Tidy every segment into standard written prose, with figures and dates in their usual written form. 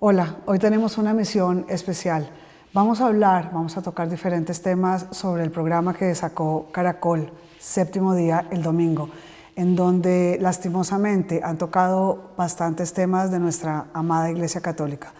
Hola, hoy tenemos una misión especial. Vamos a tocar diferentes temas sobre el programa que sacó Caracol, Séptimo Día, el domingo, en donde lastimosamente han tocado bastantes temas de nuestra amada Iglesia Católica.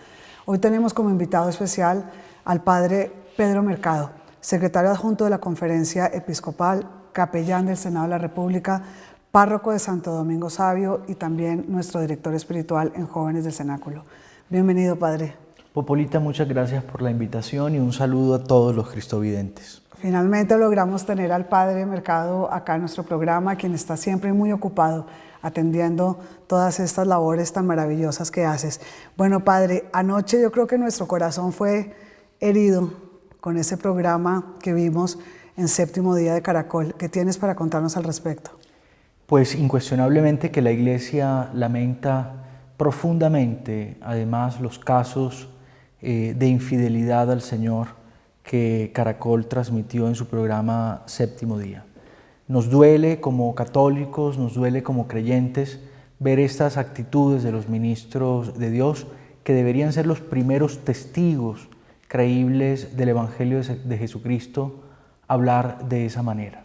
Hoy tenemos como invitado especial al Padre Pedro Mercado, secretario adjunto de la Conferencia Episcopal, capellán del Senado de la República, párroco de Santo Domingo Savio y también nuestro director espiritual en Jóvenes del Cenáculo. Bienvenido, Padre. Popolita, muchas gracias por la invitación y un saludo a todos los cristovidentes. Finalmente logramos tener al Padre Mercado acá en nuestro programa, quien está siempre muy ocupado atendiendo todas estas labores tan maravillosas que haces. Bueno, Padre, anoche yo creo que nuestro corazón fue herido con ese programa que vimos en Séptimo Día de Caracol. ¿Qué tienes para contarnos al respecto? Pues incuestionablemente que la Iglesia lamenta profundamente, además, los casos de infidelidad al Señor que Caracol transmitió en su programa Séptimo Día. Nos duele como católicos, nos duele como creyentes ver estas actitudes de los ministros de Dios que deberían ser los primeros testigos creíbles del Evangelio de Jesucristo, hablar de esa manera.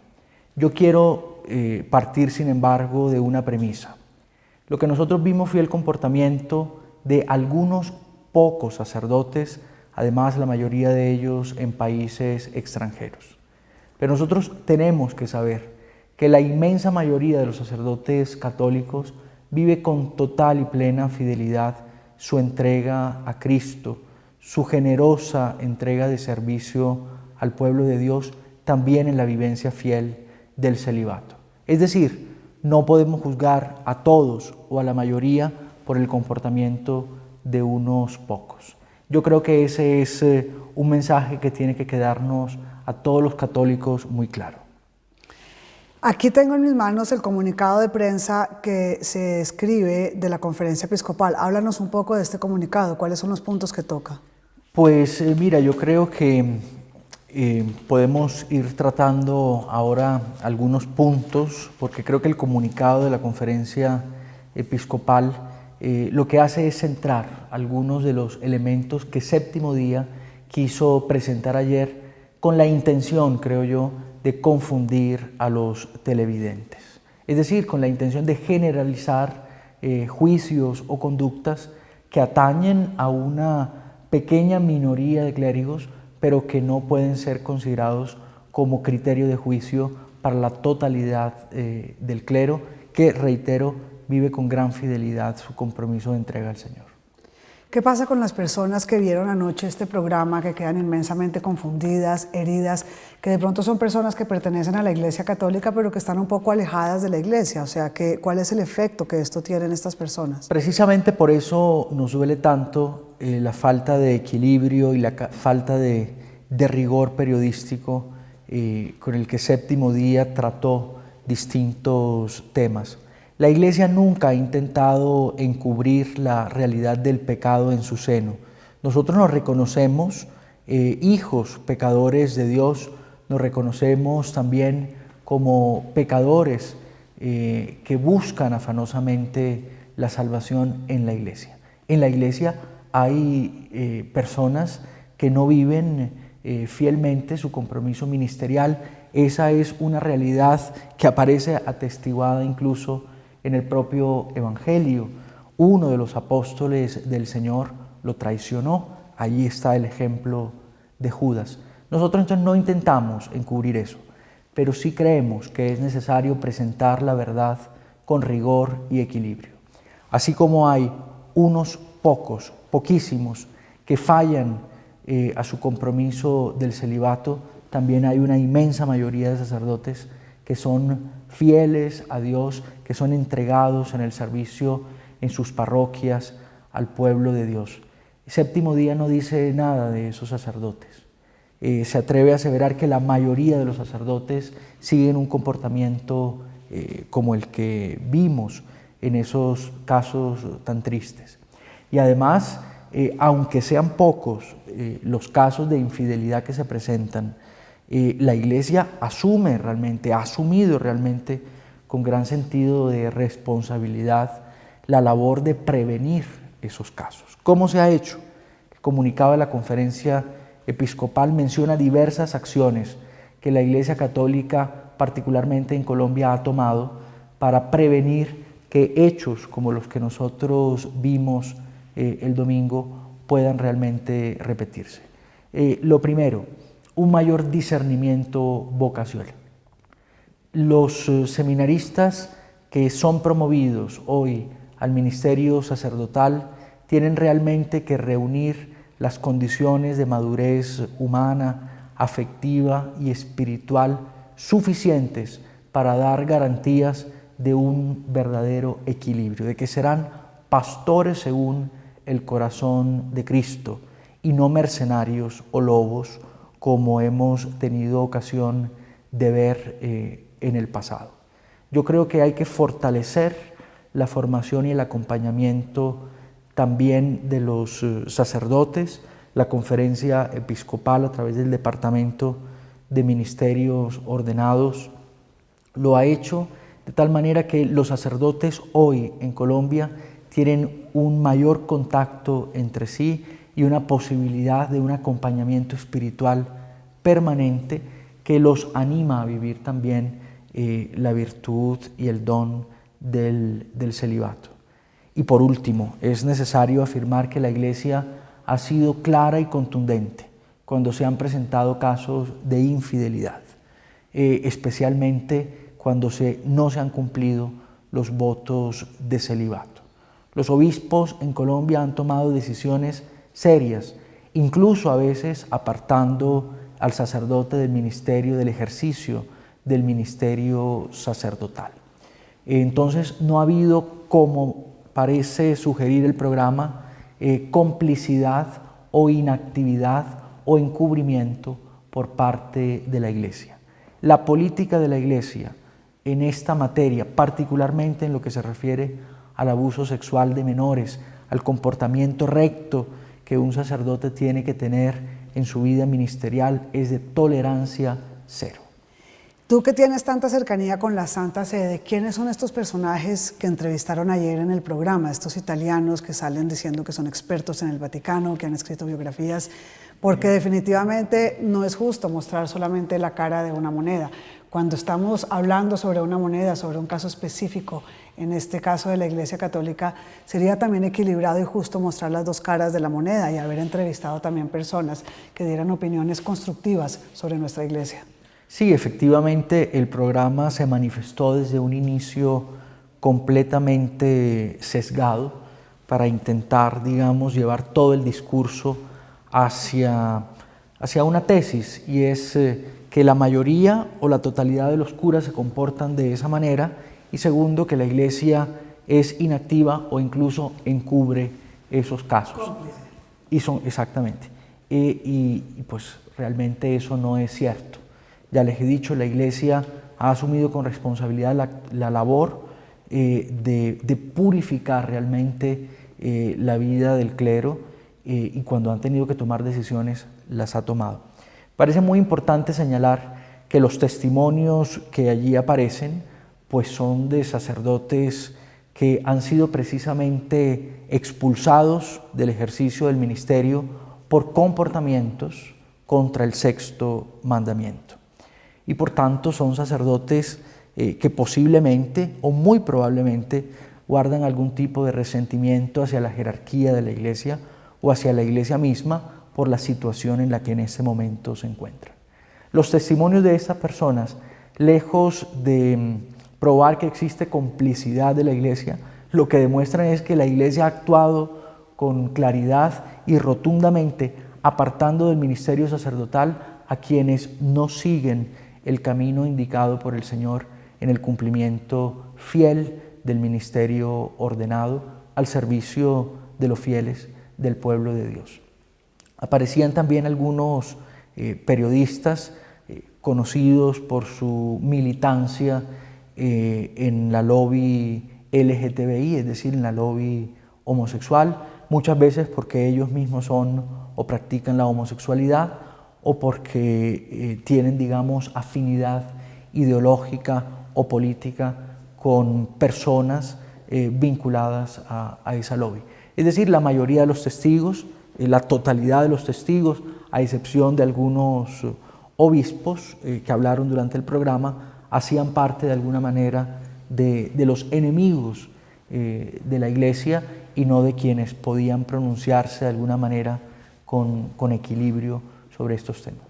Yo quiero partir, sin embargo, de una premisa. Lo que nosotros vimos fue el comportamiento de algunos pocos sacerdotes, además la mayoría de ellos en países extranjeros. Pero nosotros tenemos que saber que la inmensa mayoría de los sacerdotes católicos vive con total y plena fidelidad su entrega a Cristo, su generosa entrega de servicio al pueblo de Dios, también en la vivencia fiel del celibato. Es decir, no podemos juzgar a todos o a la mayoría por el comportamiento de unos pocos. Yo creo que ese es un mensaje que tiene que quedarnos a todos los católicos muy claro. Aquí tengo en mis manos el comunicado de prensa que se escribe de la Conferencia Episcopal. Háblanos un poco de este comunicado. ¿Cuáles son los puntos que toca? Pues mira, yo creo que podemos ir tratando ahora algunos puntos, porque creo que el comunicado de la Conferencia Episcopal lo que hace es centrar algunos de los elementos que Séptimo Día quiso presentar ayer con la intención, creo yo, de confundir a los televidentes. Es decir, con la intención de generalizar juicios o conductas que atañen a una pequeña minoría de clérigos, pero que no pueden ser considerados como criterio de juicio para la totalidad del clero, que, reitero, vive con gran fidelidad su compromiso de entrega al Señor. ¿Qué pasa con las personas que vieron anoche este programa, que quedan inmensamente confundidas, heridas, que de pronto son personas que pertenecen a la Iglesia Católica, pero que están un poco alejadas de la Iglesia? O sea, ¿cuál es el efecto que esto tiene en estas personas? Precisamente por eso nos duele tanto la falta de equilibrio y la falta de rigor periodístico con el que Séptimo Día trató distintos temas. La Iglesia nunca ha intentado encubrir la realidad del pecado en su seno. Nosotros nos reconocemos hijos pecadores de Dios, nos reconocemos también como pecadores que buscan afanosamente la salvación en la Iglesia. En la Iglesia hay personas que no viven fielmente su compromiso ministerial. Esa es una realidad que aparece atestiguada incluso en el propio Evangelio. Uno de los apóstoles del Señor lo traicionó. Allí está el ejemplo de Judas. Nosotros entonces no intentamos encubrir eso, pero sí creemos que es necesario presentar la verdad con rigor y equilibrio. Así como hay unos pocos, poquísimos, que fallan a su compromiso del celibato, también hay una inmensa mayoría de sacerdotes que son fieles a Dios, que son entregados en el servicio en sus parroquias al pueblo de Dios. Séptimo Día no dice nada de esos sacerdotes. Se atreve a aseverar que la mayoría de los sacerdotes siguen un comportamiento como el que vimos en esos casos tan tristes. Y además, aunque sean pocos los casos de infidelidad que se presentan, la Iglesia ha asumido realmente con gran sentido de responsabilidad la labor de prevenir esos casos. ¿Cómo se ha hecho? El comunicado de la Conferencia Episcopal menciona diversas acciones que la Iglesia Católica, particularmente en Colombia, ha tomado para prevenir que hechos como los que nosotros vimos el domingo puedan realmente repetirse. Lo primero, un mayor discernimiento vocacional. Los seminaristas que son promovidos hoy al ministerio sacerdotal tienen realmente que reunir las condiciones de madurez humana, afectiva y espiritual suficientes para dar garantías de un verdadero equilibrio, de que serán pastores según el corazón de Cristo y no mercenarios o lobos como hemos tenido ocasión de ver en el pasado. Yo creo que hay que fortalecer la formación y el acompañamiento también de los sacerdotes. La Conferencia Episcopal, a través del Departamento de Ministerios Ordenados, lo ha hecho de tal manera que los sacerdotes hoy en Colombia tienen un mayor contacto entre sí y una posibilidad de un acompañamiento espiritual permanente que los anima a vivir también la virtud y el don del celibato. Y por último, es necesario afirmar que la Iglesia ha sido clara y contundente cuando se han presentado casos de infidelidad, especialmente cuando no se han cumplido los votos de celibato. Los obispos en Colombia han tomado decisiones serias, incluso a veces apartando al sacerdote del ministerio, del ejercicio del ministerio sacerdotal. Entonces no ha habido, como parece sugerir el programa, complicidad o inactividad o encubrimiento por parte de la Iglesia. La política de la Iglesia en esta materia, particularmente en lo que se refiere al abuso sexual de menores, al comportamiento recto que un sacerdote tiene que tener en su vida ministerial, es de tolerancia cero. Tú que tienes tanta cercanía con la Santa Sede, ¿quiénes son estos personajes que entrevistaron ayer en el programa? Estos italianos que salen diciendo que son expertos en el Vaticano, que han escrito biografías, porque definitivamente no es justo mostrar solamente la cara de una moneda. Cuando estamos hablando sobre una moneda, sobre un caso específico, en este caso de la Iglesia Católica, sería también equilibrado y justo mostrar las dos caras de la moneda y haber entrevistado también personas que dieran opiniones constructivas sobre nuestra Iglesia. Sí, efectivamente, el programa se manifestó desde un inicio completamente sesgado para intentar, digamos, llevar todo el discurso hacia una tesis, y es que la mayoría o la totalidad de los curas se comportan de esa manera, y segundo, que la Iglesia es inactiva o incluso encubre esos casos. Y son, exactamente. Y pues realmente eso no es cierto. Ya les he dicho, la Iglesia ha asumido con responsabilidad la labor de purificar realmente la vida del clero, y cuando han tenido que tomar decisiones, las ha tomado. Parece muy importante señalar que los testimonios que allí aparecen pues son de sacerdotes que han sido precisamente expulsados del ejercicio del ministerio por comportamientos contra el sexto mandamiento. Y por tanto son sacerdotes que posiblemente o muy probablemente guardan algún tipo de resentimiento hacia la jerarquía de la Iglesia o hacia la Iglesia misma por la situación en la que en ese momento se encuentran. Los testimonios de estas personas, lejos de probar que existe complicidad de la Iglesia, lo que demuestran es que la Iglesia ha actuado con claridad y rotundamente, apartando del ministerio sacerdotal a quienes no siguen el camino indicado por el Señor en el cumplimiento fiel del ministerio ordenado al servicio de los fieles del pueblo de Dios. Aparecían también algunos periodistas conocidos por su militancia en la lobby LGTBI, es decir, en la lobby homosexual, muchas veces porque ellos mismos son o practican la homosexualidad o porque tienen, digamos, afinidad ideológica o política con personas vinculadas a esa lobby. Es decir, la mayoría de los testigos, la totalidad de los testigos, a excepción de algunos obispos que hablaron durante el programa, hacían parte de alguna manera de los enemigos de la Iglesia y no de quienes podían pronunciarse de alguna manera con equilibrio sobre estos temas.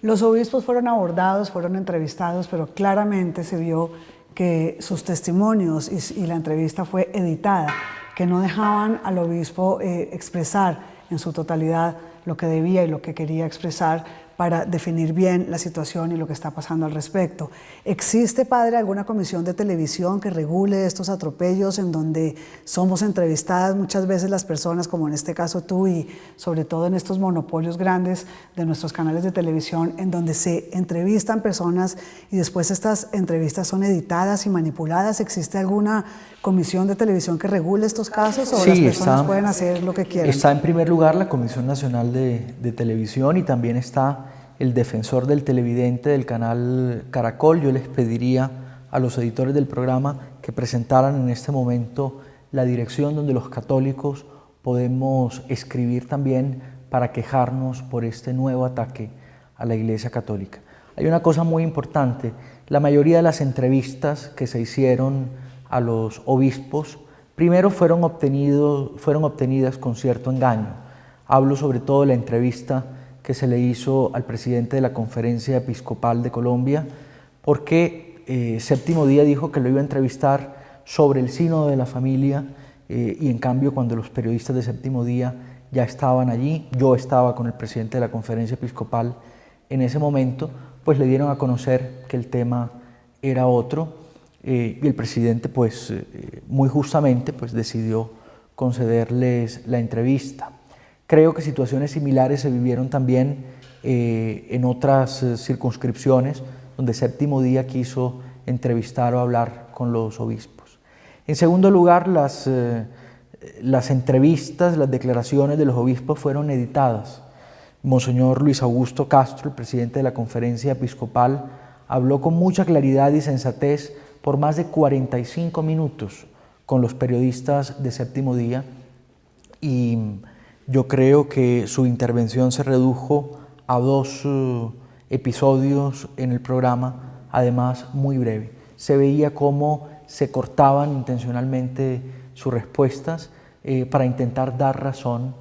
Los obispos fueron abordados, fueron entrevistados, pero claramente se vio que sus testimonios y la entrevista fue editada, que no dejaban al obispo expresar en su totalidad lo que debía y lo que quería expresar para definir bien la situación y lo que está pasando al respecto. ¿Existe, padre, alguna comisión de televisión que regule estos atropellos en donde somos entrevistadas muchas veces las personas, como en este caso tú, y sobre todo en estos monopolios grandes de nuestros canales de televisión, en donde se entrevistan personas y después estas entrevistas son editadas y manipuladas? ¿Existe alguna comisión de televisión que regule estos casos o sí, las personas pueden hacer lo que quieran? Está en primer lugar la Comisión Nacional de Televisión y también está el defensor del televidente del canal Caracol. Yo les pediría a los editores del programa que presentaran en este momento la dirección donde los católicos podemos escribir también para quejarnos por este nuevo ataque a la Iglesia Católica. Hay una cosa muy importante: la mayoría de las entrevistas que se hicieron a los obispos primero fueron obtenidas con cierto engaño. Hablo sobre todo de la entrevista que se le hizo al presidente de la Conferencia Episcopal de Colombia, porque Séptimo Día dijo que lo iba a entrevistar sobre el sínodo de la familia y en cambio cuando los periodistas de Séptimo Día ya estaban allí, yo estaba con el presidente de la Conferencia Episcopal en ese momento, pues le dieron a conocer que el tema era otro y el presidente pues muy justamente pues decidió concederles la entrevista. Creo que situaciones similares se vivieron también en otras circunscripciones donde Séptimo Día quiso entrevistar o hablar con los obispos. En segundo lugar, las entrevistas, las declaraciones de los obispos fueron editadas. Monseñor Luis Augusto Castro, el presidente de la Conferencia Episcopal, habló con mucha claridad y sensatez por más de 45 minutos con los periodistas de Séptimo Día y yo creo que su intervención se redujo a 2 episodios en el programa, además muy breve. Se veía cómo se cortaban intencionalmente sus respuestas para intentar dar razón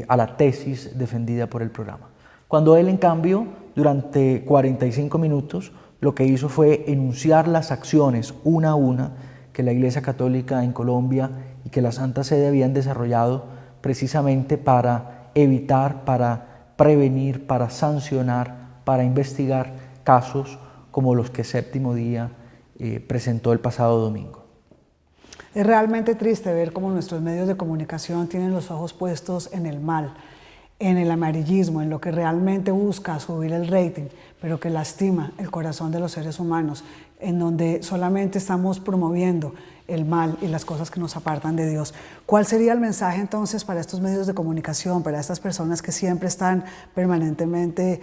a la tesis defendida por el programa. Cuando él, en cambio, durante 45 minutos, lo que hizo fue enunciar las acciones una a una que la Iglesia Católica en Colombia y que la Santa Sede habían desarrollado precisamente para evitar, para prevenir, para sancionar, para investigar casos como los que Séptimo Día presentó el pasado domingo. Es realmente triste ver cómo nuestros medios de comunicación tienen los ojos puestos en el mal, en el amarillismo, en lo que realmente busca subir el rating, pero que lastima el corazón de los seres humanos, en donde solamente estamos promoviendo el mal y las cosas que nos apartan de Dios. ¿Cuál sería el mensaje entonces para estos medios de comunicación, para estas personas que siempre están permanentemente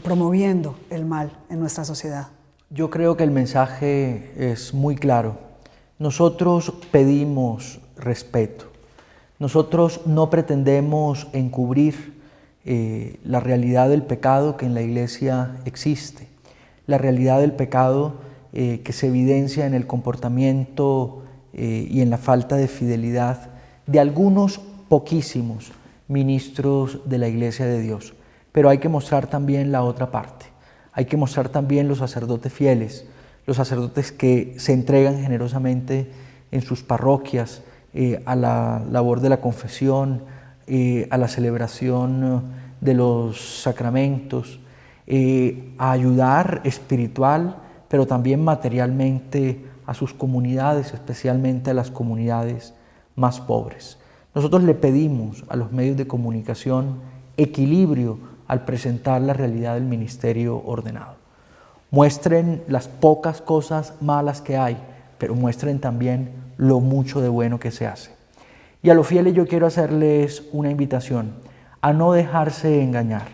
promoviendo el mal en nuestra sociedad? Yo creo que el mensaje es muy claro. Nosotros pedimos respeto. Nosotros no pretendemos encubrir la realidad del pecado que en la Iglesia existe, la realidad del pecado que se evidencia en el comportamiento y en la falta de fidelidad de algunos poquísimos ministros de la Iglesia de Dios. Pero hay que mostrar también la otra parte. Hay que mostrar también los sacerdotes fieles, los sacerdotes que se entregan generosamente en sus parroquias a la labor de la confesión, a la celebración de los sacramentos, a ayudar espiritual, pero también materialmente a sus comunidades, especialmente a las comunidades más pobres. Nosotros le pedimos a los medios de comunicación equilibrio al presentar la realidad del ministerio ordenado. Muestren las pocas cosas malas que hay, pero muestren también lo mucho de bueno que se hace. Y a los fieles yo quiero hacerles una invitación a no dejarse engañar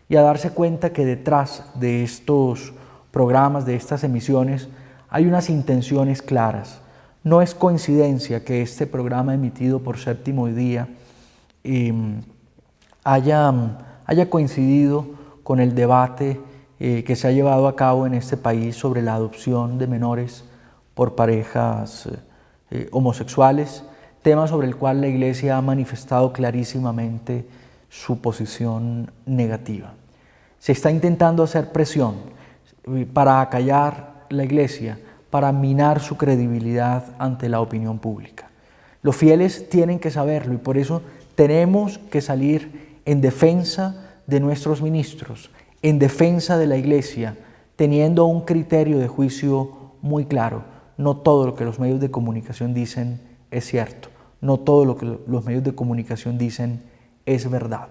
y a darse cuenta que detrás de estos programas, de estas emisiones, hay unas intenciones claras. No es coincidencia que este programa emitido por Séptimo Día haya coincidido con el debate que se ha llevado a cabo en este país sobre la adopción de menores por parejas homosexuales, tema sobre el cual la Iglesia ha manifestado clarísimamente su posición negativa. Se está intentando hacer presión para acallar la Iglesia, para minar su credibilidad ante la opinión pública. Los fieles tienen que saberlo y por eso tenemos que salir en defensa de nuestros ministros, en defensa de la Iglesia, teniendo un criterio de juicio muy claro. No todo lo que los medios de comunicación dicen es cierto, no todo lo que los medios de comunicación dicen es verdad.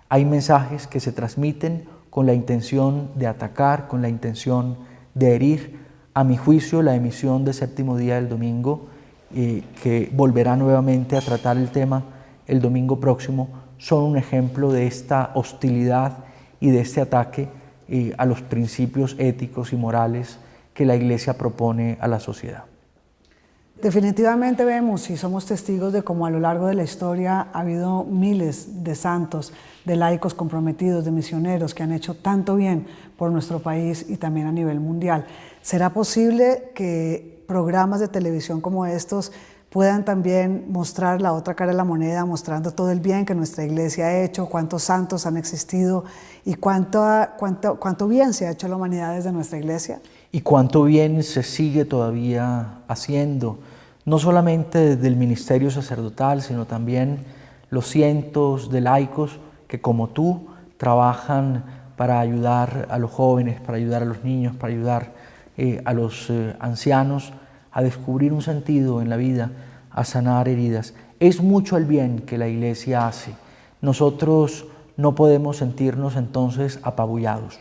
Hay mensajes que se transmiten con la intención de atacar, con la intención de herir. A mi juicio, la emisión de Séptimo Día del domingo, que volverá nuevamente a tratar el tema el domingo próximo, son un ejemplo de esta hostilidad y de este ataque a los principios éticos y morales que la Iglesia propone a la sociedad. Definitivamente vemos y somos testigos de cómo a lo largo de la historia ha habido miles de santos, de laicos comprometidos, de misioneros que han hecho tanto bien por nuestro país y también a nivel mundial. ¿Será posible que programas de televisión como estos puedan también mostrar la otra cara de la moneda, mostrando todo el bien que nuestra Iglesia ha hecho, cuántos santos han existido y cuánto bien se ha hecho a la humanidad desde nuestra Iglesia? Y cuánto bien se sigue todavía haciendo, no solamente desde el ministerio sacerdotal, sino también los cientos de laicos que como tú trabajan para ayudar a los jóvenes, para ayudar a los niños, para ayudar a los ancianos a descubrir un sentido en la vida, a sanar heridas. Es mucho el bien que la Iglesia hace. Nosotros no podemos sentirnos entonces apabullados,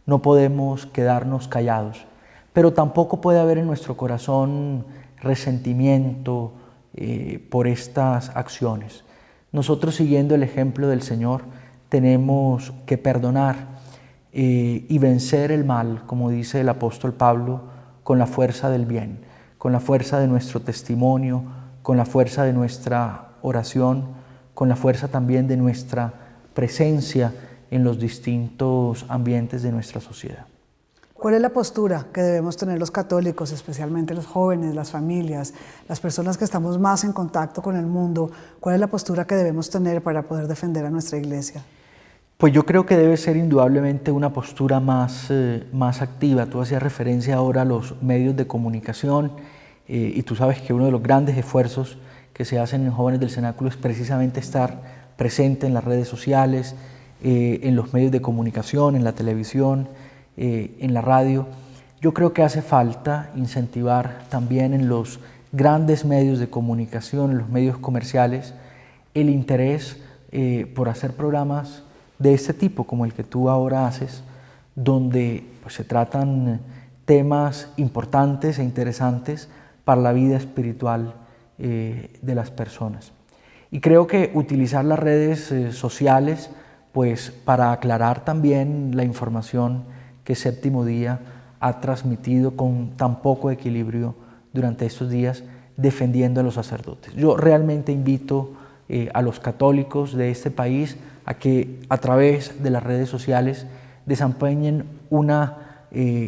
no podemos quedarnos callados, pero tampoco puede haber en nuestro corazón resentimiento por estas acciones. Nosotros, siguiendo el ejemplo del Señor, tenemos que perdonar y vencer el mal, como dice el apóstol Pablo, con la fuerza del bien, con la fuerza de nuestro testimonio, con la fuerza de nuestra oración, con la fuerza también de nuestra presencia en los distintos ambientes de nuestra sociedad. ¿Cuál es la postura que debemos tener los católicos, especialmente los jóvenes, las familias, las personas que estamos más en contacto con el mundo? ¿Cuál es la postura que debemos tener para poder defender a nuestra Iglesia? Pues yo creo que debe ser indudablemente una postura más activa. Tú hacías referencia ahora a los medios de comunicación y tú sabes que uno de los grandes esfuerzos que se hacen en Jóvenes del Cenáculo es precisamente estar presente en las redes sociales, en los medios de comunicación, en la televisión, en la radio. Yo creo que hace falta incentivar también en los grandes medios de comunicación, en los medios comerciales, el interés por hacer programas de este tipo, como el que tú ahora haces, donde pues, se tratan temas importantes e interesantes para la vida espiritual de las personas. Y creo que utilizar las redes sociales pues, para aclarar también la información que Séptimo Día ha transmitido con tan poco equilibrio durante estos días, defendiendo a los sacerdotes. Yo realmente invito a los católicos de este país a que a través de las redes sociales desempeñen una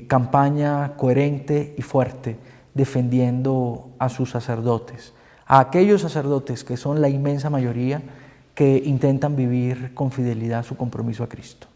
campaña coherente y fuerte defendiendo a sus sacerdotes, a aquellos sacerdotes que son la inmensa mayoría que intentan vivir con fidelidad su compromiso a Cristo.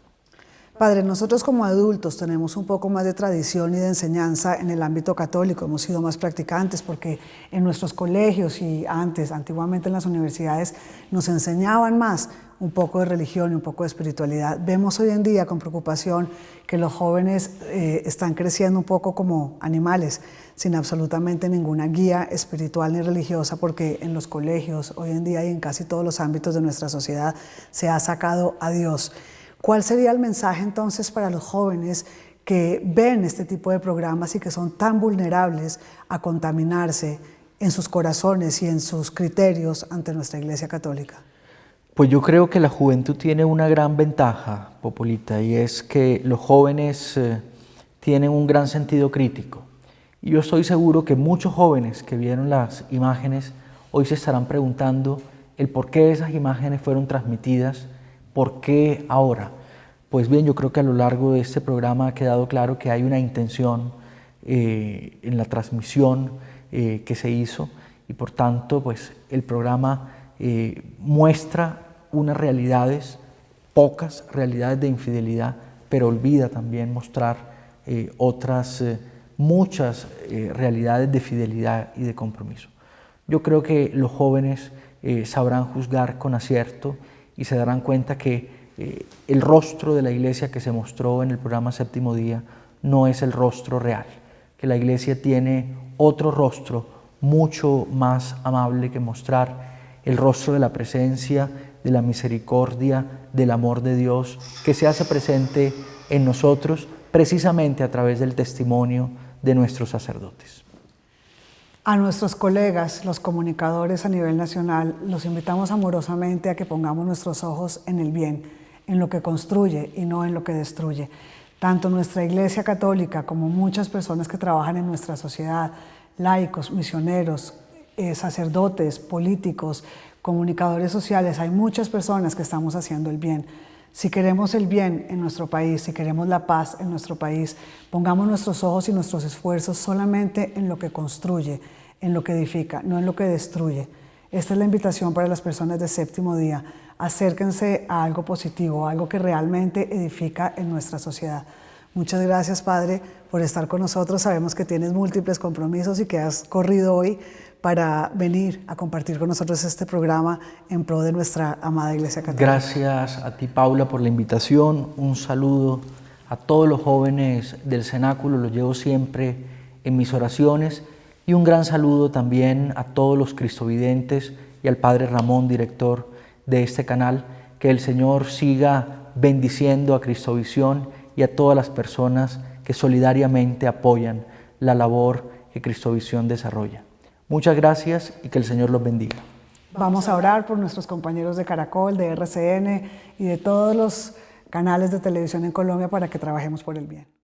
Padre, nosotros como adultos tenemos un poco más de tradición y de enseñanza en el ámbito católico, hemos sido más practicantes porque en nuestros colegios y antiguamente en las universidades, nos enseñaban más un poco de religión y un poco de espiritualidad. Vemos hoy en día con preocupación que los jóvenes están creciendo un poco como animales, sin absolutamente ninguna guía espiritual ni religiosa, porque en los colegios hoy en día y en casi todos los ámbitos de nuestra sociedad se ha sacado a Dios. ¿Cuál sería el mensaje entonces para los jóvenes que ven este tipo de programas y que son tan vulnerables a contaminarse en sus corazones y en sus criterios ante nuestra Iglesia Católica? Pues yo creo que la juventud tiene una gran ventaja, Popolita, y es que los jóvenes tienen un gran sentido crítico Y yo estoy seguro que muchos jóvenes que vieron las imágenes hoy se estarán preguntando el por qué esas imágenes fueron transmitidas, por qué ahora. Pues bien, yo creo que a lo largo de este programa ha quedado claro que hay una intención en la transmisión que se hizo y por tanto pues el programa muestra unas realidades, pocas realidades de infidelidad, pero olvida también mostrar otras muchas realidades de fidelidad y de compromiso. Yo creo que los jóvenes sabrán juzgar con acierto y se darán cuenta que el rostro de la iglesia que se mostró en el programa Séptimo Día no es el rostro real, que la iglesia tiene otro rostro mucho más amable que mostrar, el rostro de la presencia, de la misericordia, del amor de Dios que se hace presente en nosotros precisamente a través del testimonio de nuestros sacerdotes. A nuestros colegas, los comunicadores a nivel nacional, los invitamos amorosamente a que pongamos nuestros ojos en el bien, en lo que construye y no en lo que destruye. Tanto nuestra Iglesia Católica como muchas personas que trabajan en nuestra sociedad, laicos, misioneros, sacerdotes, políticos, comunicadores sociales, hay muchas personas que estamos haciendo el bien. Si queremos el bien en nuestro país, si queremos la paz en nuestro país, pongamos nuestros ojos y nuestros esfuerzos solamente en lo que construye, en lo que edifica, no en lo que destruye. Esta es la invitación para las personas de Séptimo Día. Acérquense a algo positivo, algo que realmente edifica en nuestra sociedad. Muchas gracias, Padre, por estar con nosotros. Sabemos que tienes múltiples compromisos y que has corrido hoy para venir a compartir con nosotros este programa en pro de nuestra amada Iglesia Católica. Gracias a ti, Paula, por la invitación. Un saludo a todos los jóvenes del cenáculo, los llevo siempre en mis oraciones. Y un gran saludo también a todos los cristovidentes y al Padre Ramón, director de este canal. Que el Señor siga bendiciendo a Cristovisión y a todas las personas que solidariamente apoyan la labor que Cristovisión desarrolla. Muchas gracias y que el Señor los bendiga. Vamos a orar por nuestros compañeros de Caracol, de RCN y de todos los canales de televisión en Colombia para que trabajemos por el bien.